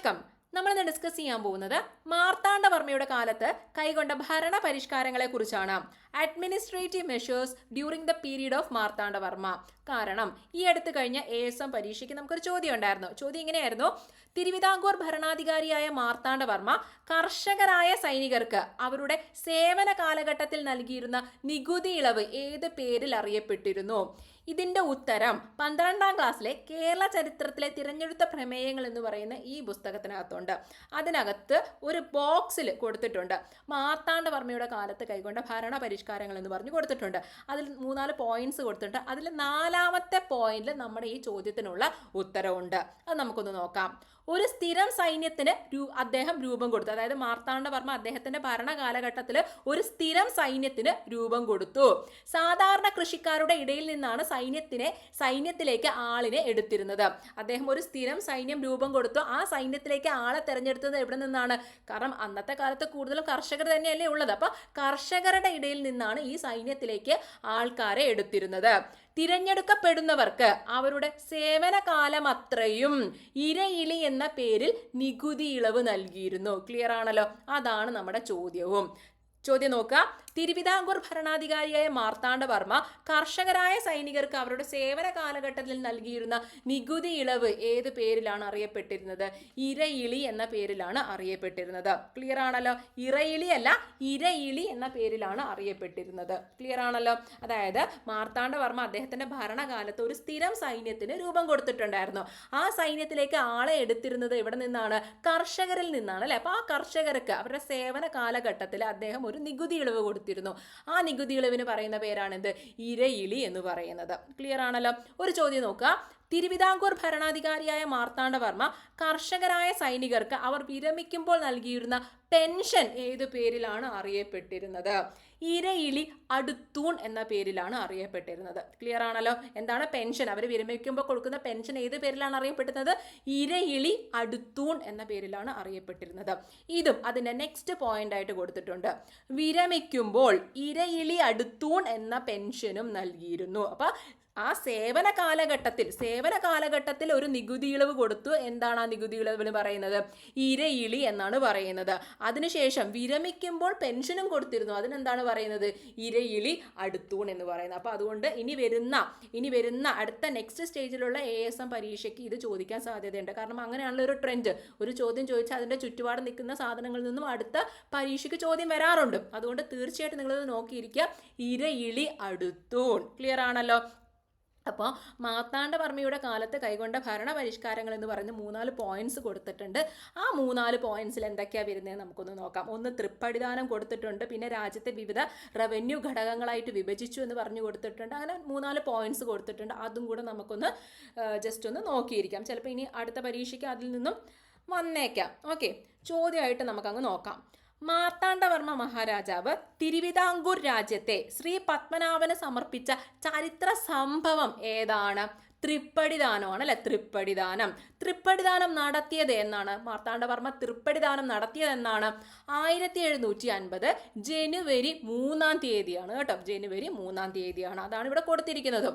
Welcome. നമ്മളിന്ന് discuss ചെയ്യാൻ പോകുന്നത് മാർത്താണ്ഡവർമ്മയുടെ കാലത്ത് കൈകൊണ്ട ഭരണ പരിഷ്കാരങ്ങളെ കുറിച്ചാണ്. Administrative measures during the period of Marthanda Varma. കാരണം ഈ അടുത്ത് കഴിഞ്ഞ ASM പരീക്ഷയ്ക്ക് നമുക്കൊരു ചോദ്യം ഉണ്ടായിരുന്നു. ചോദ്യം ഇങ്ങനെയായിരുന്നു: തിരുവിതാംകൂർ ഭരണാധികാരിയായ മാർത്താണ്ഡവർമ്മ കർഷകരായ സൈനികർക്ക് അവരുടെ സേവന കാലഘട്ടത്തിൽ നൽകിയിരുന്ന നികുതി ഇളവ് ഏത് പേരിൽ അറിയപ്പെട്ടിരുന്നു? ഇതിന്റെ ഉത്തരം 12ാം ക്ലാസ്സിലെ കേരള ചരിത്രത്തിലെ തിരഞ്ഞെടുത്ത പ്രമേയങ്ങൾ എന്ന് പറയുന്ന ഈ പുസ്തകത്തിനകത്തുണ്ട്. അതിനകത്ത് ഒരു ബോക്സിൽ കൊടുത്തിട്ടുണ്ട് മാർത്താണ്ഡവർമ്മയുടെ കാലത്ത് കൈകൊണ്ട ഭരണ പരിഷ്കാരങ്ങൾ എന്ന് പറഞ്ഞു കൊടുത്തിട്ടുണ്ട്. അതിൽ 3-4 പോയിന്റ്സ് കൊടുത്തിട്ടുണ്ട്. അതിൽ 4ാമത്തെ പോയിന്റിൽ നമ്മുടെ ഈ ചോദ്യത്തിനുള്ള ഉത്തരവുണ്ട്. അത് നമുക്കൊന്ന് നോക്കാം. ഒരു സ്ഥിരം സൈന്യത്തിന് അദ്ദേഹം രൂപം കൊടുത്തു. അതായത് മാർത്താണ്ഡവർമ്മ അദ്ദേഹത്തിന്റെ ഭരണകാലഘട്ടത്തിൽ ഒരു സ്ഥിരം സൈന്യത്തിന് രൂപം കൊടുത്തു. സാധാരണ കൃഷിക്കാരുടെ ഇടയിൽ നിന്നാണ് സൈന്യത്തിലേക്ക് ആളിനെ എടുത്തിരുന്നത്. അദ്ദേഹം ഒരു സ്ഥിരം സൈന്യം രൂപം കൊടുത്തു. ആ സൈന്യത്തിലേക്ക് ആളെ തെരഞ്ഞെടുത്തത് എവിടെ നിന്നാണ്? കാരണം അന്നത്തെ കാലത്ത് കൂടുതലും കർഷകർ തന്നെയല്ലേ ഉള്ളത്. അപ്പൊ കർഷകരുടെ ഇടയിൽ നിന്നാണ് ഈ സൈന്യത്തിലേക്ക് ആൾക്കാരെ എടുത്തിരുന്നത്. തിരഞ്ഞെടുക്കപ്പെടുന്നവർക്ക് അവരുടെ സേവനകാലം അത്രയും ഇരയിളി എന്ന പേരിൽ നികുതി ഇളവ് നൽകിയിരുന്നു. ക്ലിയർ ആണല്ലോ? അതാണ് നമ്മുടെ ചോദ്യവും. ചോദ്യം നോക്കുക. തിരുവിതാംകൂർ ഭരണാധികാരിയായ മാർത്താണ്ഡവർമ്മ കർഷകരായ സൈനികർക്ക് അവരുടെ സേവന കാലഘട്ടത്തിൽ നൽകിയിരുന്ന നികുതി ഇളവ് ഏത് പേരിലാണ് അറിയപ്പെട്ടിരുന്നത്? ഇരയിളി എന്ന പേരിലാണ് അറിയപ്പെട്ടിരുന്നത്. ക്ലിയർ ആണല്ലോ? ഇറയിളി അല്ല, ഇരയിളി എന്ന പേരിലാണ് അറിയപ്പെട്ടിരുന്നത്. ക്ലിയർ ആണല്ലോ? അതായത് മാർത്താണ്ഡവർമ്മ അദ്ദേഹത്തിന്റെ ഭരണകാലത്ത് ഒരു സ്ഥിരം സൈന്യത്തിന് രൂപം കൊടുത്തിട്ടുണ്ടായിരുന്നു. ആ സൈന്യത്തിലേക്ക് ആളെ എടുത്തിരുന്നത് എവിടെ നിന്നാണ്? കർഷകരിൽ നിന്നാണ് അല്ലെ? അപ്പൊ ആ കർഷകർക്ക് അവരുടെ സേവന കാലഘട്ടത്തിൽ അദ്ദേഹം ഒരു നികുതി ഇളവ് കൊടുത്തിരുന്നു. ആ നികുതി ഇളവിന് പറയുന്ന പേരാണെന്ത്? ഇരയിളി എന്ന് പറയുന്നത്. ക്ലിയർ ആണല്ലോ? ഒരു ചോദ്യം നോക്കുക. തിരുവിതാംകൂർ ഭരണാധികാരിയായ മാർത്താണ്ഡവർമ്മ കർഷകരായ സൈനികർക്ക് അവർ വിരമിക്കുമ്പോൾ നൽകിയിരുന്ന പെൻഷൻ ഏതു പേരിലാണ് അറിയപ്പെട്ടിരുന്നത്? ഇരയിളി അടുത്തൂൺ എന്ന പേരിലാണ് അറിയപ്പെട്ടിരുന്നത്. ക്ലിയർ ആണല്ലോ? എന്താണ് പെൻഷൻ? അവർ വിരമിക്കുമ്പോൾ കൊടുക്കുന്ന പെൻഷൻ ഏത് പേരിലാണ് അറിയപ്പെടുന്നത്? ഇരയിളി അടുത്തൂൺ എന്ന പേരിലാണ് അറിയപ്പെട്ടിരുന്നത്. ഇതും അതിന്റെ നെക്സ്റ്റ് പോയിന്റ് ആയിട്ട് കൊടുത്തിട്ടുണ്ട്. വിരമിക്കുമ്പോൾ ഇരയിളി അടുത്തൂൺ എന്ന പെൻഷനും നൽകിയിരുന്നു. അപ്പൊ ആ സേവന കാലഘട്ടത്തിൽ ഒരു നികുതി ഇളവ് കൊടുത്തു. എന്താണ് ആ നികുതി ഇളവിന് പറയുന്നത്? ഇരയിളി എന്നാണ് പറയുന്നത്. അതിനുശേഷം വിരമിക്കുമ്പോൾ പെൻഷനും കൊടുത്തിരുന്നു. അതിനെന്താണ് പറയുന്നത്? ഇരയിളി അടുത്തൂൺ എന്ന് പറയുന്നത്. അപ്പൊ അതുകൊണ്ട് ഇനി വരുന്ന അടുത്ത നെക്സ്റ്റ് സ്റ്റേജിലുള്ള ASM പരീക്ഷയ്ക്ക് ഇത് ചോദിക്കാൻ സാധ്യതയുണ്ട്. കാരണം അങ്ങനെയാണല്ലോ ഒരു ട്രെൻഡ്. ഒരു ചോദ്യം ചോദിച്ചാൽ അതിന്റെ ചുറ്റുപാട് നിൽക്കുന്ന സാധനങ്ങളിൽ നിന്നും അടുത്ത പരീക്ഷയ്ക്ക് ചോദ്യം വരാറുണ്ട്. അതുകൊണ്ട് തീർച്ചയായിട്ടും നിങ്ങളിത് നോക്കിയിരിക്കുക. ഇരയിളി അടുത്തൂൺ. ക്ലിയർ ആണല്ലോ? അപ്പോൾ മാർത്താണ്ഡവർമ്മയുടെ കാലത്ത് കൈകൊണ്ട ഭരണ പരിഷ്കാരങ്ങൾ എന്ന് പറഞ്ഞ് 3-4 പോയിന്റ്സ് കൊടുത്തിട്ടുണ്ട്. ആ 3-4 പോയിന്റ്സിൽ എന്തൊക്കെയാണ് വരുന്നത് നമുക്കൊന്ന് നോക്കാം. ഒന്ന്, തൃപ്പടിദാനം കൊടുത്തിട്ടുണ്ട്. പിന്നെ രാജ്യത്തെ വിവിധ റവന്യൂ ഘടകങ്ങളായിട്ട് വിഭജിച്ചു എന്ന് പറഞ്ഞു കൊടുത്തിട്ടുണ്ട്. അങ്ങനെ 3-4 പോയിന്റ്സ് കൊടുത്തിട്ടുണ്ട്. അതും കൂടെ നമുക്കൊന്ന് ജസ്റ്റ് ഒന്ന് നോക്കിയിരിക്കാം. ചിലപ്പോൾ ഇനി അടുത്ത പരീക്ഷയ്ക്ക് അതിൽ നിന്നും വന്നേക്കാം. ഓക്കെ, ചോദ്യമായിട്ട് നമുക്കങ്ങ് നോക്കാം. മാർത്താണ്ഡവർമ്മ മഹാരാജാവ് തിരുവിതാംകൂർ രാജ്യത്തെ ശ്രീ പത്മനാഭന് സമർപ്പിച്ച ചരിത്ര സംഭവം ഏതാണ്? തൃപ്പടിദാനമാണ് അല്ലെ? തൃപ്പടിദാനം നടത്തിയത് എന്നാണ്? മാർത്താണ്ഡവർമ്മ തൃപ്പടിദാനം നടത്തിയത് എന്നാണ്? 1750 ജനുവരി 3-ാം തീയതിയാണ് കേട്ടോ. ജനുവരി 3-ാം തീയതിയാണ്. അതാണ് ഇവിടെ കൊടുത്തിരിക്കുന്നത്.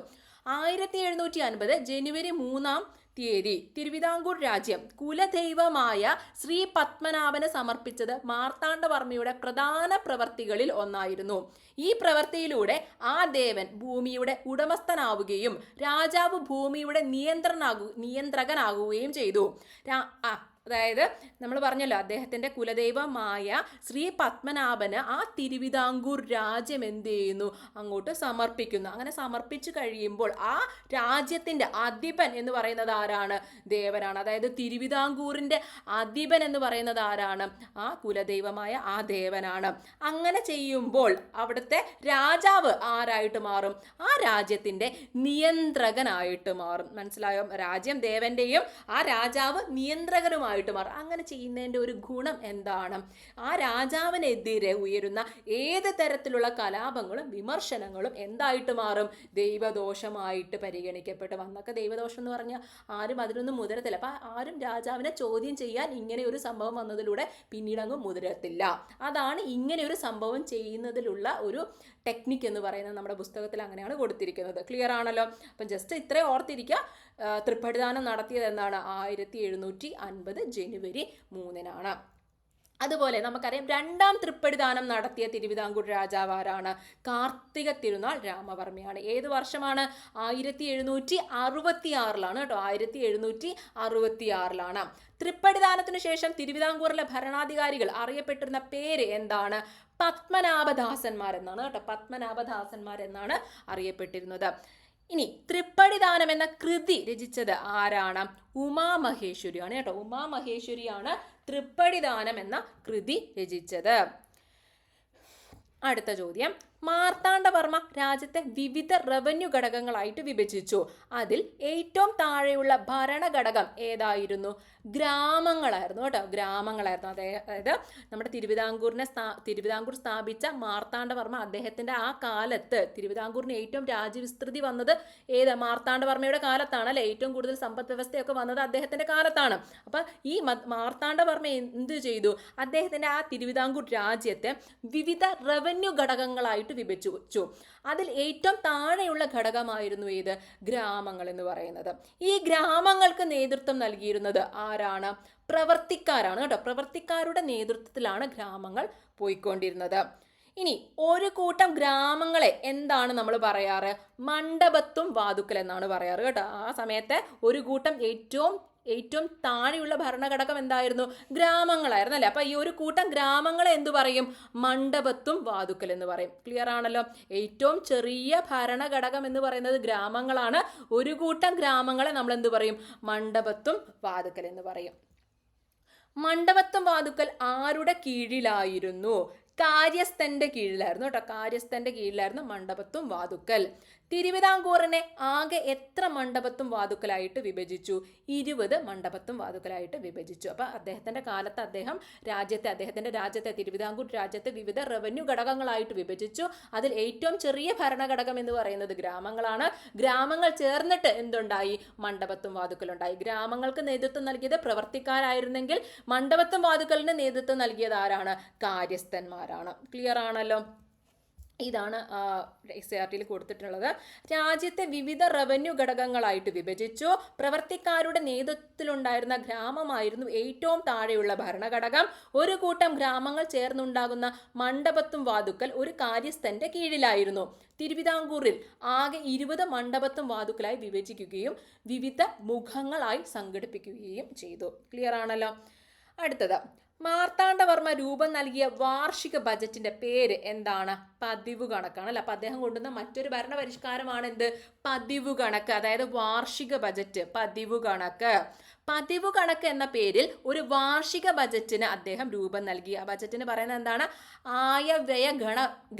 1750 ജനുവരി 3-ാം തീയതി തിരുവിതാംകൂർ രാജ്യം കുലദൈവമായ ശ്രീ പത്മനാഭന് സമർപ്പിച്ചത് മാർത്താണ്ഡവർമ്മയുടെ പ്രധാന പ്രവർത്തികളിൽ ഒന്നായിരുന്നു. ഈ പ്രവൃത്തിയിലൂടെ ആ ദേവൻ ഭൂമിയുടെ ഉടമസ്ഥനാവുകയും രാജാവ് ഭൂമിയുടെ നിയന്ത്രകനാകുകയും ചെയ്തു. അതായത് നമ്മൾ പറഞ്ഞല്ലോ, അദ്ദേഹത്തിന്റെ കുലദൈവമായ ശ്രീ പത്മനാഭന് ആ തിരുവിതാംകൂർ രാജ്യം എന്ത് ചെയ്യുന്നു? അങ്ങോട്ട് സമർപ്പിക്കുന്നു. അങ്ങനെ സമർപ്പിച്ചു കഴിയുമ്പോൾ ആ രാജ്യത്തിന്റെ അധിപൻ എന്ന് പറയുന്നത് ആരാണ്? ദേവനാണ്. അതായത് തിരുവിതാംകൂറിന്റെ അധിപൻ എന്ന് പറയുന്നത് ആരാണ്? ആ കുലദൈവമായ ആ ദേവനാണ്. അങ്ങനെ ചെയ്യുമ്പോൾ അവിടുത്തെ രാജാവ് ആരായിട്ട് മാറും? ആ രാജ്യത്തിന്റെ നിയന്ത്രകനായിട്ട് മാറും. മനസ്സിലായോ? രാജ്യം ദേവന്റെയും ആ രാജാവ് നിയന്ത്രകനുമായി മാറും. അങ്ങനെ ചെയ്യുന്നതിൻ്റെ ഒരു ഗുണം എന്താണ്? ആ രാജാവിനെതിരെ ഉയരുന്ന ഏത് തരത്തിലുള്ള കലാപങ്ങളും വിമർശനങ്ങളും എന്തായിട്ട് മാറും? ദൈവദോഷമായിട്ട് പരിഗണിക്കപ്പെട്ടു. അന്നൊക്കെ ദൈവദോഷം എന്ന് പറഞ്ഞാൽ ആരും അതിനൊന്നും മുതിരത്തില്ല. അപ്പം ആരും രാജാവിനെ ചോദ്യം ചെയ്യാൻ ഇങ്ങനെ ഒരു സംഭവം വന്നതിലൂടെ പിന്നീട് അങ്ങ് മുതിരത്തില്ല. അതാണ് ഇങ്ങനെ ഒരു സംഭവം ചെയ്യുന്നതിലുള്ള ഒരു ടെക്നിക്ക് എന്ന് പറയുന്നത് നമ്മുടെ പുസ്തകത്തിൽ അങ്ങനെയാണ് കൊടുത്തിരിക്കുന്നത്. ക്ലിയർ ആണല്ലോ? അപ്പം ജസ്റ്റ് ഇത്രയും ഓർത്തിരിക്കുക. തൃപ്പടിദാനം നടത്തിയത് എന്നാണ് 1750 ജനുവരി 3-നാണ്. അതുപോലെ നമുക്കറിയാം രണ്ടാം തൃപ്പടിദാനം നടത്തിയ തിരുവിതാംകൂർ രാജാവ് ആരാണ്? കാർത്തിക തിരുനാൾ രാമവർമ്മയാണ്. ഏത് വർഷമാണ്? 1766 കേട്ടോ. 1766. തൃപ്പടിദാനത്തിനു ശേഷം തിരുവിതാംകൂറിലെ ഭരണാധികാരികൾ അറിയപ്പെട്ടിരുന്ന പേര് എന്താണ്? പത്മനാഭദാസന്മാർ എന്നാണ് കേട്ടോ. പത്മനാഭദാസന്മാർ എന്നാണ് അറിയപ്പെട്ടിരുന്നത്. ഇനി തൃപ്പടിദാനം എന്ന കൃതി രചിച്ചത് ആരാണ്? ഉമാമഹേശ്വരിയാണ് കേട്ടോ. ഉമാമഹേശ്വരിയാണ് തൃപ്പടിദാനം എന്ന കൃതി രചിച്ചത്. അടുത്ത ചോദ്യം, മാർത്താണ്ഡവർമ്മ രാജ്യത്തെ വിവിധ റവന്യൂ ഘടകങ്ങളായിട്ട് വിഭജിച്ചു. അതിൽ ഏറ്റവും താഴെയുള്ള ഭരണഘടകം ഏതായിരുന്നു? ഗ്രാമങ്ങളായിരുന്നു കേട്ടോ. ഗ്രാമങ്ങളായിരുന്നു. അതായത് നമ്മുടെ തിരുവിതാംകൂർ സ്ഥാപിച്ച മാർത്താണ്ഡവർമ്മ അദ്ദേഹത്തിന്റെ ആ കാലത്ത് തിരുവിതാംകൂറിന് ഏറ്റവും രാജ്യവിസ്തൃതി വന്നത് മാർത്താണ്ഡവർമ്മയുടെ കാലത്താണ് അല്ലെ. ഏറ്റവും കൂടുതൽ സമ്പദ് വ്യവസ്ഥയൊക്കെ വന്നത് അദ്ദേഹത്തിന്റെ കാലത്താണ്. അപ്പൊ ഈ മാർത്താണ്ഡവർമ്മ എന്ത് ചെയ്തു? അദ്ദേഹത്തിന്റെ ആ തിരുവിതാംകൂർ രാജ്യത്തെ വിവിധ റവന്യൂ ഘടകങ്ങളായിട്ട് വിഭജിച്ചു. അതിൽ ഏറ്റവും താഴെയുള്ള ഘടകമായിരുന്നു ഏത്? ഗ്രാമങ്ങൾ എന്ന് പറയുന്നത്. ഈ ഗ്രാമങ്ങൾക്ക് നേതൃത്വം നൽകിയിരുന്നത് ആരാണ്? പ്രവർത്തിക്കാരാണ് കേട്ടോ. പ്രവർത്തിക്കാരുടെ നേതൃത്വത്തിലാണ് ഗ്രാമങ്ങൾ പോയിക്കൊണ്ടിരുന്നത്. ഇനി ഒരു കൂട്ടം ഗ്രാമങ്ങളെ എന്താണ് നമ്മൾ പറയാറ്? മണ്ഡപത്തും വാതുക്കൽ എന്നാണ് പറയാറ് കേട്ടോ. ആ സമയത്തെ ഒരു കൂട്ടം ഏറ്റവും താഴെയുള്ള ഭരണഘടകം എന്തായിരുന്നു? ഗ്രാമങ്ങളായിരുന്നു അല്ലെ. അപ്പൊ ഈ ഒരു കൂട്ടം ഗ്രാമങ്ങളെ എന്തു പറയും? മണ്ഡപത്തും വാതുക്കൽ എന്ന് പറയും. ക്ലിയർ ആണല്ലോ? ഏറ്റവും ചെറിയ ഭരണഘടകം എന്ന് പറയുന്നത് ഗ്രാമങ്ങളാണ്. ഒരു കൂട്ടം ഗ്രാമങ്ങളെ നമ്മൾ എന്ത് പറയും? മണ്ഡപത്തും വാതുക്കൽ എന്ന് പറയും. മണ്ഡപത്തും വാതുക്കൽ ആരുടെ കീഴിലായിരുന്നു? കാര്യസ്ഥന്റെ കീഴിലായിരുന്നു കേട്ടോ. കാര്യസ്ഥന്റെ കീഴിലായിരുന്നു മണ്ഡപത്തും വാതുക്കൽ. തിരുവിതാംകൂറിനെ ആകെ എത്ര മണ്ഡപത്തും വാതുക്കലായിട്ട് വിഭജിച്ചു? 20 മണ്ഡപത്തും വാതുക്കലായിട്ട് വിഭജിച്ചു. അപ്പൊ അദ്ദേഹത്തിന്റെ കാലത്ത് അദ്ദേഹത്തിന്റെ രാജ്യത്തെ തിരുവിതാംകൂർ രാജ്യത്തെ വിവിധ റവന്യൂ ഘടകങ്ങളായിട്ട് വിഭജിച്ചു. അതിൽ ഏറ്റവും ചെറിയ ഭരണഘടകം എന്ന് പറയുന്നത് ഗ്രാമങ്ങളാണ്. ഗ്രാമങ്ങൾ ചേർന്നിട്ട് എന്തുണ്ടായി? മണ്ഡപത്തും വാതുക്കലുണ്ടായി. ഗ്രാമങ്ങൾക്ക് നേതൃത്വം നൽകിയത് പ്രവർത്തിക്കാരായിരുന്നെങ്കിൽ മണ്ഡപത്തും വാതുക്കലിന് നേതൃത്വം നൽകിയത് ആരാണ്? കാര്യസ്ഥന്മാരാണ്. ക്ലിയർ ആണല്ലോ? ഇതാണ് SARTയിൽ കൊടുത്തിട്ടുള്ളത്. രാജ്യത്തെ വിവിധ റവന്യൂ ഘടകങ്ങളായിട്ട് വിഭജിച്ചു. പ്രവർത്തിക്കാരുടെ നേതൃത്വത്തിലുണ്ടായിരുന്ന ഗ്രാമമായിരുന്നു ഏറ്റവും താഴെയുള്ള ഭരണഘടകം. ഒരു കൂട്ടം ഗ്രാമങ്ങൾ ചേർന്നുണ്ടാകുന്ന മണ്ഡപത്തും വാതുക്കൽ ഒരു കാര്യസ്ഥന്റെ കീഴിലായിരുന്നു. തിരുവിതാംകൂറിൽ ആകെ 20 മണ്ഡപത്തും വാതുക്കലായി വിഭജിക്കുകയും വിവിധ മുഖങ്ങളായി സംഘടിപ്പിക്കുകയും ചെയ്തു. ക്ലിയർ ആണല്ലോ? അടുത്തത്, മാർത്താണ്ഡവർമ്മ രൂപം നൽകിയ വാർഷിക ബജറ്റിന്റെ പേര് എന്താണ്? പതിവ് കണക്കാണ് അല്ല. അപ്പൊ അദ്ദേഹം കൊണ്ടുവന്ന മറ്റൊരു ഭരണപരിഷ്കാരമാണ് എന്ത്? പതിവ് കണക്ക്. അതായത് വാർഷിക ബജറ്റ്, പതിവ് കണക്ക്. പതിവ് കണക്ക് എന്ന പേരിൽ ഒരു വാർഷിക ബജറ്റിന് അദ്ദേഹം രൂപം നൽകി. ആ ബജറ്റിന് പറയുന്നത് എന്താണ്? ആയവ്യയ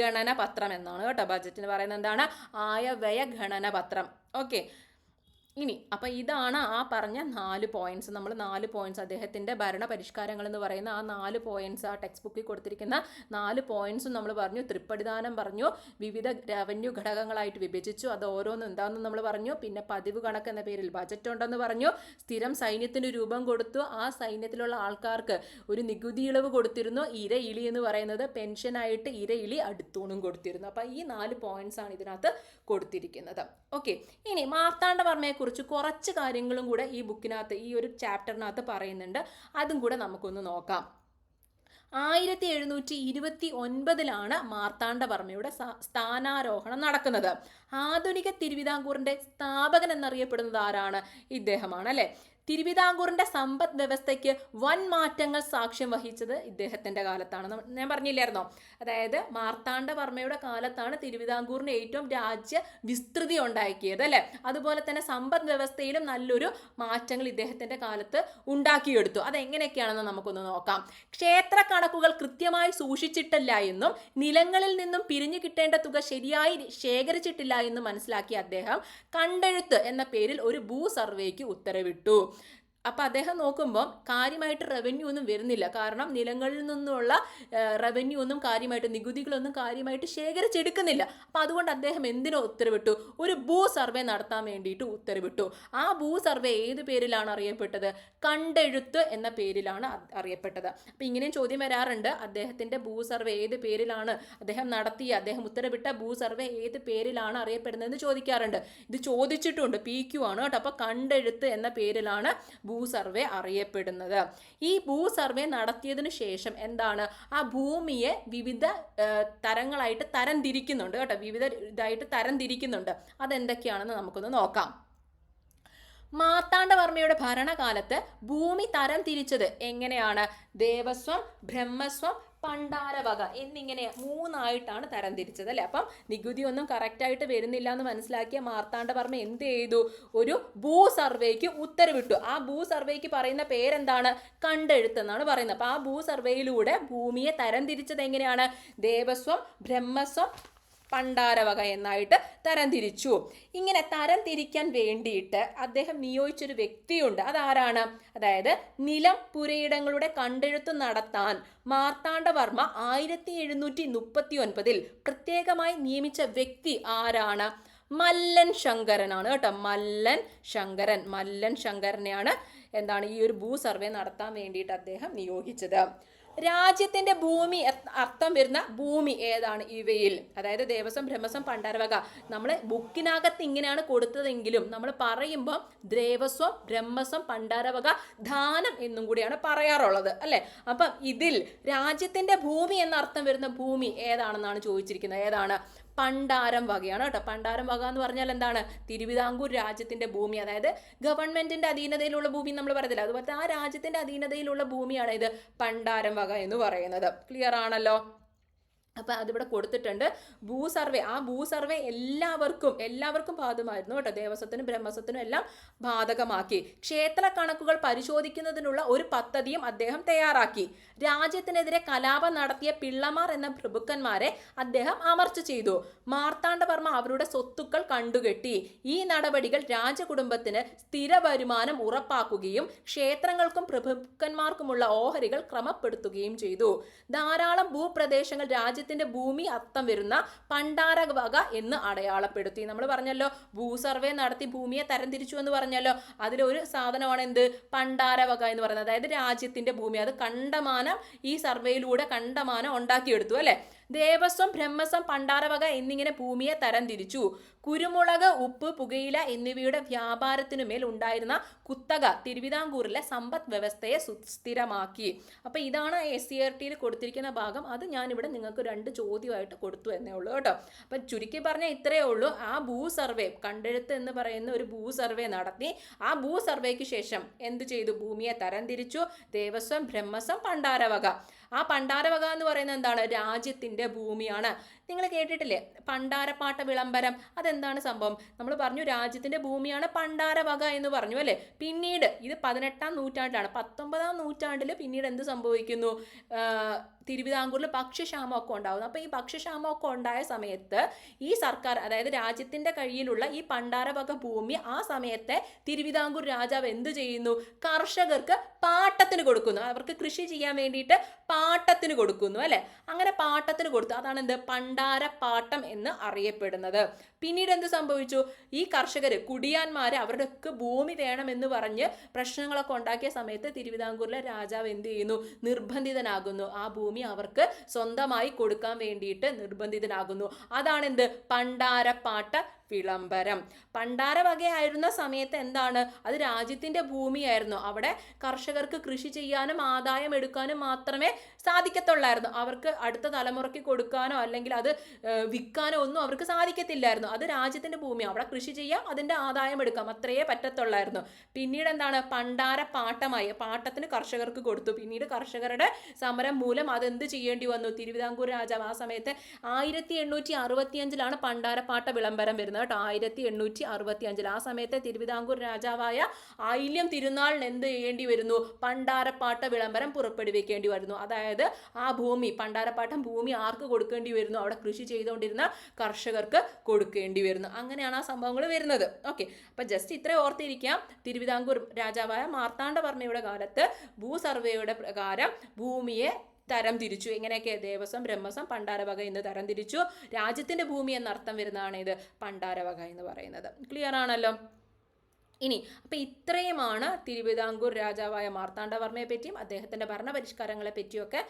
ഗണന പത്രം എന്നാണ് കേട്ടോ. ബജറ്റിന് പറയുന്നത് എന്താണ്? ആയവ്യയ ഗണന പത്രം. ഓക്കെ. ഇനി അപ്പം ഇതാണ് ആ പറഞ്ഞ 4 പോയിന്റ്സ്. നമ്മൾ 4 പോയിന്റ്സ് അദ്ദേഹത്തിൻ്റെ ഭരണപരിഷ്കാരങ്ങൾ എന്ന് പറയുന്ന ആ 4 പോയിന്റ്സ്, ആ ടെക്സ്റ്റ് ബുക്കിൽ കൊടുത്തിരിക്കുന്ന 4 പോയിന്റ്സും നമ്മൾ പറഞ്ഞു. തൃപ്പടിദാനം പറഞ്ഞു, വിവിധ റവന്യൂ ഘടകങ്ങളായിട്ട് വിഭജിച്ചു, അത് ഓരോന്നും എന്താണെന്ന് നമ്മൾ പറഞ്ഞു. പിന്നെ പതിവ് കണക്ക് എന്ന പേരിൽ ബജറ്റ് ഉണ്ടെന്ന് പറഞ്ഞു. സ്ഥിരം സൈന്യത്തിന് രൂപം കൊടുത്തു. ആ സൈന്യത്തിലുള്ള ആൾക്കാർക്ക് ഒരു നികുതി ഇളവ് കൊടുത്തിരുന്നു. ഇര ഇലി എന്ന് പറയുന്നത് പെൻഷനായിട്ട് ഇര ഇലി അടുത്തൂണും കൊടുത്തിരുന്നു. അപ്പം ഈ 4 പോയിന്റ്സ് ആണ് ഇതിനകത്ത് കൊടുത്തിരിക്കുന്നത്. ഓക്കെ. ഇനി മാർത്താണ്ഡവർമ്മയെ കുറിച്ച് കുറച്ച് കാര്യങ്ങളും കൂടെ ഈ ബുക്കിനകത്ത്, ഈ ഒരു ചാപ്റ്ററിനകത്ത് പറയുന്നുണ്ട്. അതും കൂടെ നമുക്കൊന്ന് നോക്കാം. 1729 മാർത്താണ്ഡവർമ്മയുടെ സ്ഥാനാരോഹണം നടക്കുന്നത്. ആധുനിക തിരുവിതാംകൂറിന്റെ സ്ഥാപകൻ എന്നറിയപ്പെടുന്നത് ആരാണ്? ഇദ്ദേഹമാണ് അല്ലെ. തിരുവിതാംകൂറിന്റെ സമ്പദ് വ്യവസ്ഥയ്ക്ക് വൻ മാറ്റങ്ങൾ സാക്ഷ്യം വഹിച്ചത് ഇദ്ദേഹത്തിന്റെ കാലത്താണ്. ഞാൻ പറഞ്ഞില്ലായിരുന്നോ? അതായത് മാർത്താണ്ഡവർമ്മയുടെ കാലത്താണ് തിരുവിതാംകൂറിന് ഏറ്റവും രാജ്യ വിസ്തൃതി ഉണ്ടാക്കിയത് അല്ലെ. അതുപോലെ തന്നെ സമ്പദ് വ്യവസ്ഥയിലും നല്ലൊരു മാറ്റങ്ങൾ ഇദ്ദേഹത്തിന്റെ കാലത്ത് ഉണ്ടാക്കിയെടുത്തു. അതെങ്ങനെയൊക്കെയാണെന്ന് നമുക്കൊന്ന് നോക്കാം. ക്ഷേത്ര കണക്കുകൾ കൃത്യമായി സൂക്ഷിച്ചിട്ടില്ല എന്നും നിലങ്ങളിൽ നിന്നും പിരിഞ്ഞു കിട്ടേണ്ട തുക ശരിയായി ശേഖരിച്ചിട്ടില്ല എന്നും മനസ്സിലാക്കിയ അദ്ദേഹം കണ്ടെഴുത്ത് എന്ന പേരിൽ ഒരു ഭൂ സർവേക്ക് ഉത്തരവിട്ടു. അപ്പം അദ്ദേഹം നോക്കുമ്പോൾ കാര്യമായിട്ട് റവന്യൂ ഒന്നും വരുന്നില്ല. കാരണം നിലങ്ങളിൽ നിന്നുള്ള റവന്യൂ ഒന്നും കാര്യമായിട്ട്, നികുതികളൊന്നും കാര്യമായിട്ട് ശേഖരിച്ചെടുക്കുന്നില്ല. അപ്പം അതുകൊണ്ട് അദ്ദേഹം എന്തിനോ ഉത്തരവിട്ടു, ഒരു ഭൂ സർവേ നടത്താൻ വേണ്ടിയിട്ട് ഉത്തരവിട്ടു. ആ ഭൂ സർവേ ഏത് പേരിലാണ് അറിയപ്പെട്ടത്? കണ്ടെഴുത്ത് എന്ന പേരിലാണ് അറിയപ്പെട്ടത്. അപ്പം ഇങ്ങനെയും ചോദ്യം വരാറുണ്ട്, അദ്ദേഹത്തിൻ്റെ ഭൂ സർവേ ഏത് പേരിലാണ്, അദ്ദേഹം ഉത്തരവിട്ട ഭൂ സർവേ ഏത് പേരിലാണ് അറിയപ്പെടുന്നതെന്ന് ചോദിക്കാറുണ്ട്. ഇത് ചോദിച്ചിട്ടുണ്ട്, PQ ആണ് കേട്ടോ. അപ്പോൾ കണ്ടെഴുത്ത് എന്ന പേരിലാണ് ഭൂ സർവേ അറിയപ്പെടുന്നത്. ഈ ഭൂ സർവേ നടത്തിയതിനു ശേഷം എന്താണ്, ആ ഭൂമിയെ വിവിധ തരങ്ങളായിട്ട് തരംതിരിക്കുന്നുണ്ട് കേട്ടോ. വിവിധ ഇതായിട്ട് തരംതിരിക്കുന്നുണ്ട്. അതെന്തൊക്കെയാണെന്ന് നമുക്കൊന്ന് നോക്കാം. മാർത്താണ്ഡവർമ്മയുടെ ഭരണകാലത്ത് ഭൂമി തരം തിരിച്ചത് എങ്ങനെയാണ്? ദേവസ്വം, ബ്രഹ്മസ്വം, പണ്ടാരവക എന്നിങ്ങനെ 3ആയിട്ടാണ് തരംതിരിച്ചത് അല്ലേ. അപ്പം നികുതി ഒന്നും കറക്റ്റായിട്ട് വരുന്നില്ല എന്ന് മനസ്സിലാക്കിയ മാർത്താണ്ഡവർമ്മ എന്ത് ചെയ്തു? ഒരു ഭൂ സർവേക്ക് ഉത്തരവിട്ടു. ആ ഭൂ സർവേക്ക് പറയുന്ന പേരെന്താണ്? കണ്ടെഴുത്ത് എന്നാണ് പറയുന്നത്. അപ്പം ആ ഭൂ സർവേയിലൂടെ ഭൂമിയെ തരംതിരിച്ചത് എങ്ങനെയാണ്? ദേവസ്വം, ബ്രഹ്മസ്വം, പണ്ടാരവക എന്നായിട്ട് തരംതിരിച്ചു. ഇങ്ങനെ തരംതിരിക്കാൻ വേണ്ടിയിട്ട് അദ്ദേഹം നിയോഗിച്ചൊരു വ്യക്തിയുണ്ട്. അതാരാണ്? അതായത് നിലം പുരയിടങ്ങളുടെ കണ്ടെഴുത്ത് നടത്താൻ മാർത്താണ്ഡവർമ്മ 1739 പ്രത്യേകമായി നിയമിച്ച വ്യക്തി ആരാണ്? മല്ലൻ ശങ്കരനാണ് കേട്ടോ. മല്ലൻ ശങ്കരനെയാണ് എന്താണ് ഈ ഒരു ഭൂ സർവേ നടത്താൻ വേണ്ടിയിട്ട് അദ്ദേഹം നിയോഗിച്ചത്. രാജ്യത്തിന്റെ ഭൂമി അർത്ഥം വരുന്ന ഭൂമി ഏതാണ് ഇവയിൽ? അതായത് ദേവസ്വം, ബ്രഹ്മസ്വം, പണ്ടാരവക. നമ്മൾ ബുക്കിനകത്ത് ഇങ്ങനെയാണ് കൊടുത്തതെങ്കിലും നമ്മൾ പറയുമ്പോൾ ദേവസ്വം, ബ്രഹ്മസ്വം, പണ്ടാരവക, ദാനം എന്നും കൂടിയാണ് പറയാറുള്ളത് അല്ലെ. അപ്പം ഇതിൽ രാജ്യത്തിന്റെ ഭൂമി എന്നർത്ഥം വരുന്ന ഭൂമി ഏതാണെന്നാണ് ചോദിച്ചിരിക്കുന്നത്. ഏതാണ്? പണ്ടാരം വകയാണ് കേട്ടോ. പണ്ടാരം വക എന്ന് പറഞ്ഞാൽ എന്താണ്? തിരുവിതാംകൂർ രാജ്യത്തിന്റെ ഭൂമി, അതായത് ഗവൺമെന്റിന്റെ അധീനതയിലുള്ള ഭൂമി നമ്മൾ പറയത്തില്ല, അതുപോലെ ആ രാജ്യത്തിന്റെ അധീനതയിലുള്ള ഭൂമിയാണ് ഇത് പണ്ടാരം വക എന്ന് പറയുന്നത്. ക്ലിയർ ആണല്ലോ? അപ്പം അതിവിടെ കൊടുത്തിട്ടുണ്ട്. ഭൂ സർവേ, ആ ഭൂ സർവേ എല്ലാവർക്കും ബാധകമായിരുന്നു കേട്ടോ. ദേവസ്വത്തിനും ബ്രഹ്മസ്വത്തിനും എല്ലാം ബാധകമാക്കി. ക്ഷേത്ര കണക്കുകൾ പരിശോധിക്കുന്നതിനുള്ള ഒരു പദ്ധതിയും അദ്ദേഹം തയ്യാറാക്കി. രാജ്യത്തിനെതിരെ കലാപം നടത്തിയ പിള്ളമാർ എന്ന പ്രഭുക്കന്മാരെ അദ്ദേഹം അമർച്ച ചെയ്തു. മാർത്താണ്ഡവർമ്മ അവരുടെ സ്വത്തുക്കൾ കണ്ടുകെട്ടി. ഈ നടപടികൾ രാജകുടുംബത്തിന് സ്ഥിര വരുമാനം ഉറപ്പാക്കുകയും ക്ഷേത്രങ്ങൾക്കും പ്രഭുക്കന്മാർക്കുമുള്ള ഓഹരികൾ ക്രമപ്പെടുത്തുകയും ചെയ്തു. ധാരാളം ഭൂപ്രദേശങ്ങൾ രാജ്യത്തിന്റെ ഭൂമി അർത്ഥം വരുന്ന പണ്ടാരവക എന്ന് അടയാളപ്പെടുത്തി. നമ്മൾ പറഞ്ഞല്ലോ ഭൂ സർവേ നടത്തി ഭൂമിയെ തരംതിരിച്ചു എന്ന് പറഞ്ഞല്ലോ. അതിലൊരു സാധനമാണ് എന്ത്? പണ്ടാരവക എന്ന് പറയുന്നത്. അതായത് രാജ്യത്തിന്റെ ഭൂമി. അത് കണ്ടമാനം ഈ സർവേയിലൂടെ കണ്ടമാനം ഉണ്ടാക്കിയെടുത്തു അല്ലെ. ദേവസ്വം, ബ്രഹ്മസ്വം, പണ്ടാരവക എന്നിങ്ങനെ ഭൂമിയെ തരംതിരിച്ചു. കുരുമുളക്, ഉപ്പ്, പുകയില എന്നിവയുടെ വ്യാപാരത്തിനുമേൽ ഉണ്ടായിരുന്ന കുത്തക തിരുവിതാംകൂറിലെ സമ്പദ് വ്യവസ്ഥയെ സുസ്ഥിരമാക്കി. അപ്പൊ ഇതാണ് SCERTയിൽ കൊടുത്തിരിക്കുന്ന ഭാഗം. അത് ഞാനിവിടെ നിങ്ങൾക്ക് 2 ചോദ്യമായിട്ട് കൊടുത്തു എന്നേ ഉള്ളൂ കേട്ടോ. അപ്പൊ ചുരുക്കി പറഞ്ഞാൽ ഇത്രയേ ഉള്ളൂ. ആ ഭൂ സർവേ, കണ്ടെഴുത്ത് എന്ന് പറയുന്ന ഒരു ഭൂ സർവേ നടത്തി. ആ ഭൂ സർവേക്ക് ശേഷം എന്ത് ചെയ്തു? ഭൂമിയെ തരംതിരിച്ചു. ദേവസ്വം, ബ്രഹ്മസ്വം, പണ്ടാരവക. ആ പണ്ടാരവക എന്ന് പറയുന്നത് എന്താണ്? രാജ്യത്തിന്റെ ഭൂമിയാണ്. നിങ്ങൾ കേട്ടിട്ടില്ലേ പണ്ടാരപ്പാട്ട വിളംബരം? അതെന്താണ് സംഭവം? നമ്മൾ പറഞ്ഞു രാജ്യത്തിന്റെ ഭൂമിയാണ് പണ്ടാരവക എന്ന് പറഞ്ഞു അല്ലെ. പിന്നീട് ഇത് 18-ാം നൂറ്റാണ്ടിലാണ്. 19-ാം നൂറ്റാണ്ടിൽ പിന്നീട് എന്ത് സംഭവിക്കുന്നു? തിരുവിതാംകൂറിൽ ഭക്ഷ്യക്ഷാമമൊക്കെ ഉണ്ടാകുന്നു. അപ്പോൾ ഈ ഭക്ഷ്യക്ഷാമമൊക്കെ ഉണ്ടായ സമയത്ത് ഈ സർക്കാർ, അതായത് രാജ്യത്തിന്റെ കയ്യിലുള്ള ഈ പണ്ടാരവക ഭൂമി ആ സമയത്തെ തിരുവിതാംകൂർ രാജാവ് എന്ത് ചെയ്യുന്നു? കർഷകർക്ക് പാട്ടത്തിന് കൊടുക്കുന്നു. അവർക്ക് കൃഷി ചെയ്യാൻ വേണ്ടിയിട്ട് പാട്ടത്തിന് കൊടുക്കുന്നു അല്ലെ. അങ്ങനെ പാട്ടത്തിന് കൊടുത്തു. അതാണ് എന്ത്? പണ്ടാരപ്പാട്ടം എന്ന് അറിയപ്പെടുന്നത്. പിന്നീട് എന്ത് സംഭവിച്ചു? ഈ കർഷകർ, കുടിയാന്മാര് അവരുടെയൊക്കെ ഭൂമി വേണമെന്ന് പറഞ്ഞ് പ്രശ്നങ്ങളൊക്കെ ഉണ്ടാക്കിയ സമയത്ത് തിരുവിതാംകൂറിലെ രാജാവ് എന്ത് ചെയ്യുന്നു? നിർബന്ധിതനാകുന്നു. ആ ഭൂമി അവർക്ക് സ്വന്തമായി കൊടുക്കാൻ വേണ്ടിയിട്ട് നിർബന്ധിതനാകുന്നു. അതാണ് എന്ത്? പണ്ടാരപ്പാട്ട വിളംബരം. പണ്ടാരവകയായിരുന്ന സമയത്ത് എന്താണ്? അത് രാജ്യത്തിന്റെ ഭൂമിയായിരുന്നു. അവിടെ കർഷകർക്ക് കൃഷി ചെയ്യാനും ആദായം എടുക്കാനും മാത്രമേ സാധിക്കത്തുള്ളായിരുന്നു. അവർക്ക് അടുത്ത തലമുറയ്ക്ക് കൊടുക്കാനോ അല്ലെങ്കിൽ അത് വിൽക്കാനോ ഒന്നും അവർക്ക് സാധിക്കത്തില്ലായിരുന്നു. അത് രാജ്യത്തിന്റെ ഭൂമി, അവിടെ കൃഷി ചെയ്യാം, അതിന്റെ ആദായം എടുക്കാം, അത്രയേ പറ്റത്തുള്ളായിരുന്നു. പിന്നീട് എന്താണ്? പണ്ടാരപ്പാട്ടമായി, പാട്ടത്തിന് കർഷകർക്ക് കൊടുത്തു. പിന്നീട് കർഷകരുടെ സമരം മൂലം അതെന്ത് ചെയ്യേണ്ടി വന്നു? തിരുവിതാംകൂർ രാജാവ് ആ സമയത്ത് 1865 പണ്ടാരപ്പാട്ട വിളംബരം വരുന്നത് കേട്ടോ. 1865 ആ സമയത്തെ തിരുവിതാംകൂർ രാജാവായ ആയില്യം തിരുനാളിന് എന്ത് ചെയ്യേണ്ടി വരുന്നു? പണ്ടാരപ്പാട്ട വിളംബരം പുറപ്പെടുവിക്കേണ്ടി വരുന്നു. അതായത് ആ ഭൂമി, പണ്ടാരപ്പാട്ടം ഭൂമി ആർക്ക് കൊടുക്കേണ്ടി വരുന്നു? അവിടെ കൃഷി ചെയ്തുകൊണ്ടിരുന്ന കർഷകർക്ക് കൊടുക്കേണ്ടി വേണ്ടി വരുന്നു. അങ്ങനെയാണ് ആ സംഭവങ്ങൾ വരുന്നത്. ഓക്കെ, അപ്പം ജസ്റ്റ് ഇത്ര ഓർത്തിരിക്കാം. തിരുവിതാംകൂർ രാജാവായ മാർത്താണ്ഡവർമ്മയുടെ കാലത്ത് ഭൂസർവേയുടെ പ്രകാരം ഭൂമിയെ തരം തിരിച്ചു. എങ്ങനെയൊക്കെ? ദേവസ്വം, ബ്രഹ്മസ്വം, പണ്ടാരവക എന്ന് തരം തിരിച്ചു. രാജ്യത്തിന്റെ ഭൂമി എന്നർത്ഥം വരുന്നതാണ് ഇത് പണ്ടാരവക എന്ന് പറയുന്നത്. ക്ലിയർ ആണല്ലോ? ഇനി അപ്പം ഇത്രയുമാണ് തിരുവിതാംകൂർ രാജാവായ മാർത്താണ്ഡവർമ്മയെ പറ്റിയും അദ്ദേഹത്തിൻ്റെ ഭരണപരിഷ്കാരങ്ങളെ പറ്റിയൊക്കെ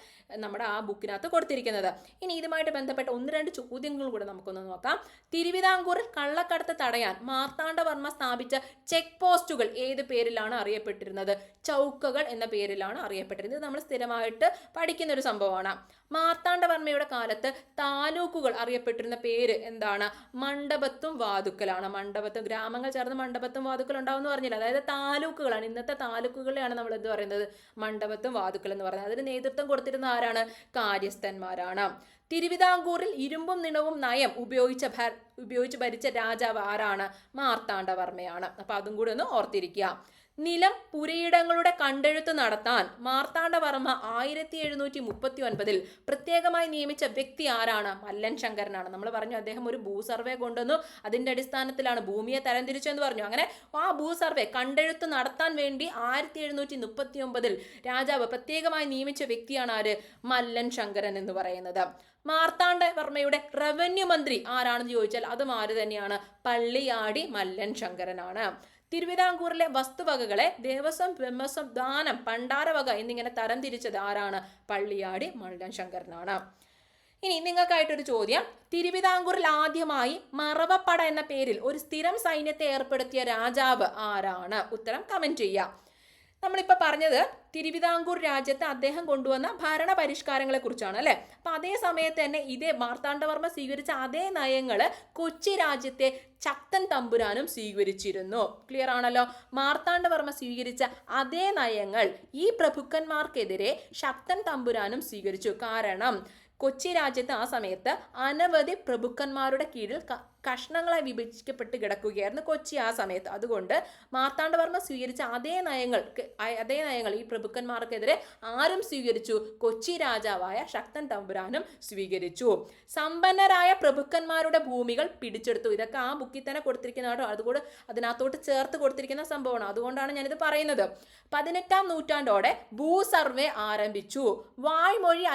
നമ്മുടെ ആ ബുക്കിനകത്ത് കൊടുത്തിരിക്കുന്നത്. ഇനി ഇതുമായിട്ട് ബന്ധപ്പെട്ട 1-2 ചോദ്യങ്ങളും കൂടെ നമുക്കൊന്ന് നോക്കാം. തിരുവിതാംകൂറിൽ കള്ളക്കടത്ത് തടയാൻ മാർത്താണ്ഡവർമ്മ സ്ഥാപിച്ച ചെക്ക് പോസ്റ്റുകൾ ഏത് പേരിലാണ് അറിയപ്പെട്ടിരുന്നത്? ചൗക്കകൾ എന്ന പേരിലാണ് അറിയപ്പെട്ടിരുന്നത്. ഇത് നമ്മൾ സ്ഥിരമായിട്ട് പഠിക്കുന്ന ഒരു സംഭവമാണ്. മാർത്താണ്ഡവർമ്മയുടെ കാലത്ത് താലൂക്കുകൾ അറിയപ്പെട്ടിരുന്ന പേര് എന്താണ്? മണ്ഡപത്തും വാതുക്കലാണ്. മണ്ഡപത്തും, ഗ്രാമങ്ങൾ ചേർന്ന് മണ്ഡപത്തും വാതുക്കൽ ഉണ്ടാവും പറഞ്ഞില്ല. അതായത് താലൂക്കുകളാണ്. ഇന്നത്തെ താലൂക്കുകളെയാണ് നമ്മൾ എന്ത് പറയുന്നത്? മണ്ഡപത്തും വാതുക്കൽ എന്ന് പറയുന്നത്. അതിന് നേതൃത്വം കൊടുത്തിരുന്ന ആരാണ്? കാര്യസ്ഥന്മാരാണ്. തിരുവിതാംകൂറിൽ ഇരുമ്പും നിണവും നയം ഉപയോഗിച്ച് ഭരിച്ച രാജാവ് ആരാണ്? മാർത്താണ്ഡവർമ്മയാണ്. അപ്പൊ അതും കൂടി ഒന്ന് ഓർത്തിരിക്കുക. നിലം പുരയിടങ്ങളുടെ കണ്ടെഴുത്ത് നടത്താൻ മാർത്താണ്ഡവർമ്മ 1739 പ്രത്യേകമായി നിയമിച്ച വ്യക്തി ആരാണ്? മല്ലൻ ശങ്കരനാണ്. നമ്മൾ പറഞ്ഞു അദ്ദേഹം ഒരു ഭൂസർവേ കൊണ്ടുവന്നു, അതിന്റെ അടിസ്ഥാനത്തിലാണ് ഭൂമിയെ തരംതിരിച്ചെന്ന് പറഞ്ഞു. അങ്ങനെ ആ ഭൂസർവേ കണ്ടെഴുത്ത് നടത്താൻ വേണ്ടി 1739 രാജാവ് പ്രത്യേകമായി നിയമിച്ച വ്യക്തിയാണ് ആര്? മല്ലൻ ശങ്കരൻ എന്ന് പറയുന്നത്. മാർത്താണ്ഡവർമ്മയുടെ റവന്യൂ മന്ത്രി ആരാണെന്ന് ചോദിച്ചാൽ അതും ആര് തന്നെയാണ്? പള്ളിയാടി മല്ലൻ ശങ്കരനാണ്. തിരുവിതാംകൂറിലെ വസ്തുവകകളെ ദേവസ്വം, ബ്രഹ്മസ്വം, ദാനം, പണ്ടാരവക എന്നിങ്ങനെ തരം തിരിച്ചത് ആരാണ്? പള്ളിയാടി മല്ലൻ ശങ്കരനാണ്. ഇനി നിങ്ങൾക്കായിട്ടൊരു ചോദ്യം. തിരുവിതാംകൂറിൽ ആദ്യമായി മറവപ്പട എന്ന പേരിൽ ഒരു സ്ഥിരം സൈന്യത്തെ ഏർപ്പെടുത്തിയ രാജാവ് ആരാണ്? ഉത്തരം കമന്റ് ചെയ്യാം. നമ്മളിപ്പോൾ പറഞ്ഞത് തിരുവിതാംകൂർ രാജ്യത്ത് അദ്ദേഹം കൊണ്ടുവന്ന ഭരണപരിഷ്കാരങ്ങളെ കുറിച്ചാണ് അല്ലെ. അപ്പൊ അതേ സമയത്ത് തന്നെ ഇതേ മാർത്താണ്ഡവർമ്മ സ്വീകരിച്ച അതേ നയങ്ങള് കൊച്ചി രാജ്യത്തെ ശക്തൻ തമ്പുരാനും സ്വീകരിച്ചിരുന്നു. ക്ലിയർ ആണല്ലോ? മാർത്താണ്ഡവർമ്മ സ്വീകരിച്ച അതേ നയങ്ങൾ ഈ പ്രഭുക്കന്മാർക്കെതിരെ ശക്തൻ തമ്പുരാനും സ്വീകരിച്ചു. കാരണം കൊച്ചി രാജ്യത്ത് ആ സമയത്ത് അനവധി പ്രഭുക്കന്മാരുടെ കീഴിൽ കഷ്ണങ്ങളായി വിഭജിക്കപ്പെട്ട് കിടക്കുകയായിരുന്നു കൊച്ചി ആ സമയത്ത്. അതുകൊണ്ട് മാർത്താണ്ഡവർമ്മ സ്വീകരിച്ച അതേ നയങ്ങൾ ഈ പ്രഭുക്കന്മാർക്കെതിരെ ആരും സ്വീകരിച്ചു? കൊച്ചി രാജാവായ ശക്തൻ തമ്പുരാനും സ്വീകരിച്ചു. സമ്പന്നരായ പ്രഭുക്കന്മാരുടെ ഭൂമികൾ പിടിച്ചെടുത്തു. ഇതൊക്കെ ആ ബുക്കിൽ തന്നെ കൊടുത്തിരിക്കുന്നതാണോ, അതുകൊണ്ട് അതിനകത്തോട്ട് ചേർത്ത് കൊടുത്തിരിക്കുന്ന സംഭവമാണ്. അതുകൊണ്ടാണ് ഞാനിത് പറയുന്നത്. 18-ാം നൂറ്റാണ്ടോടെ ഭൂസർവേ ആരംഭിച്ചു. വായ്മൊഴി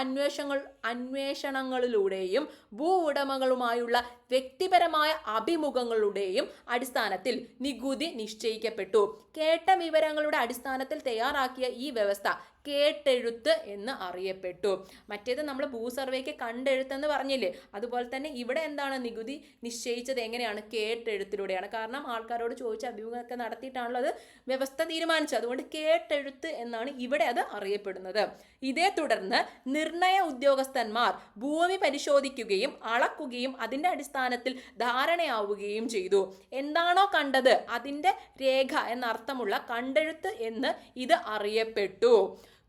അന്വേഷണങ്ങളിലൂടെയും ഭൂ ഉടമകളുമായുള്ള വ്യക്തിപരമായ അഭിമുഖങ്ങളുടെയും അടിസ്ഥാനത്തിൽ നികുതി നിശ്ചയിക്കപ്പെട്ടു. കേട്ട വിവരങ്ങളുടെ അടിസ്ഥാനത്തിൽ തയ്യാറാക്കിയ ഈ വ്യവസ്ഥ കേട്ടെഴുത്ത് എന്ന് അറിയപ്പെട്ടു. മറ്റേത് നമ്മൾ ഭൂസർവേക്ക് കണ്ടെഴുത്തെന്ന് പറഞ്ഞില്ലേ, അതുപോലെ തന്നെ ഇവിടെ എന്താണ്? നികുതി നിശ്ചയിച്ചത് എങ്ങനെയാണ്? കേട്ടെഴുത്തിലൂടെയാണ്. കാരണം ആൾക്കാരോട് ചോദിച്ച അഭിമുഖമൊക്കെ നടത്തിയിട്ടാണല്ലോ അത് വ്യവസ്ഥ തീരുമാനിച്ചത്. അതുകൊണ്ട് കേട്ടെഴുത്ത് എന്നാണ് ഇവിടെ അത് അറിയപ്പെടുന്നത്. ഇതേ തുടർന്ന് നിർണയ ഉദ്യോഗസ്ഥന്മാർ ഭൂമി പരിശോധിക്കുകയും അളക്കുകയും അതിന്റെ അടിസ്ഥാനത്തിൽ ധാരണയാവുകയും ചെയ്തു. എന്താണോ കണ്ടത് അതിന്റെ രേഖ എന്നർത്ഥമുള്ള കണ്ടെഴുത്ത് എന്ന് ഇത് അറിയപ്പെട്ടു.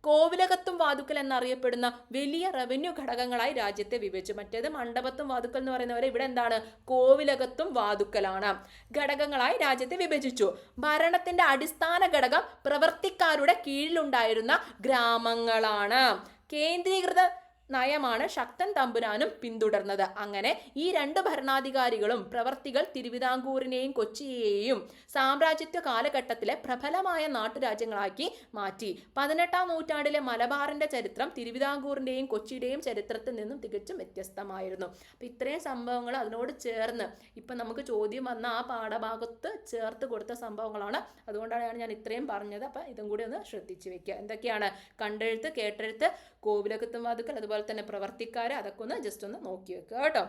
കോവിലകത്തും വാതുക്കൽ എന്നറിയപ്പെടുന്ന വലിയ റവന്യൂ ഘടകങ്ങളായി രാജ്യത്തെ വിഭജിച്ചു. മറ്റേത് മണ്ഡപത്തും വാതുക്കൽ എന്ന് പറയുന്നവരെ ഇവിടെ എന്താണ്? കോവിലകത്തും വാതുക്കലാണ്. ഘടകങ്ങളായി രാജ്യത്തെ വിഭജിച്ചു. ഭരണത്തിന്റെ അടിസ്ഥാന ഘടകം പ്രവർത്തിക്കാരുടെ കീഴിലുണ്ടായിരുന്ന ഗ്രാമങ്ങളാണ്. കേന്ദ്രീകൃത നയമാണ് ശക്തൻ തമ്പുരാനും പിന്തുടർന്നത്. അങ്ങനെ ഈ രണ്ട് ഭരണാധികാരികളും പ്രവർത്തികൾ തിരുവിതാംകൂറിനെയും കൊച്ചിയെയും സാമ്രാജ്യത്വ കാലഘട്ടത്തിലെ പ്രബലമായ നാട്ടുരാജ്യങ്ങളാക്കി മാറ്റി. 18-ാം നൂറ്റാണ്ടിലെ മലബാറിന്റെ ചരിത്രം തിരുവിതാംകൂറിന്റെയും കൊച്ചിയുടെയും ചരിത്രത്തിൽ നിന്നും തികച്ചും വ്യത്യസ്തമായിരുന്നു. അപ്പം ഇത്രയും സംഭവങ്ങൾ അതിനോട് ചേർന്ന് ഇപ്പം നമുക്ക് ചോദ്യം വന്ന ആ പാഠഭാഗത്ത് ചേർത്ത് കൊടുത്ത സംഭവങ്ങളാണ്. അതുകൊണ്ടാണ് ഞാൻ ഇത്രയും പറഞ്ഞത്. അപ്പം ഇതും കൂടി ഒന്ന് ശ്രദ്ധിച്ചു വെക്കുക. എന്തൊക്കെയാണ്? കണ്ടെഴുത്ത്, കേട്ടെഴുത്ത്, കോവിലകത്തും വാതുക്കൽ, അതുപോലെ തന്നെ പ്രവർത്തിക്കാരെ, അതൊക്കെ ഒന്ന് ജസ്റ്റ് ഒന്ന് നോക്കി വെക്കുക കേട്ടോ.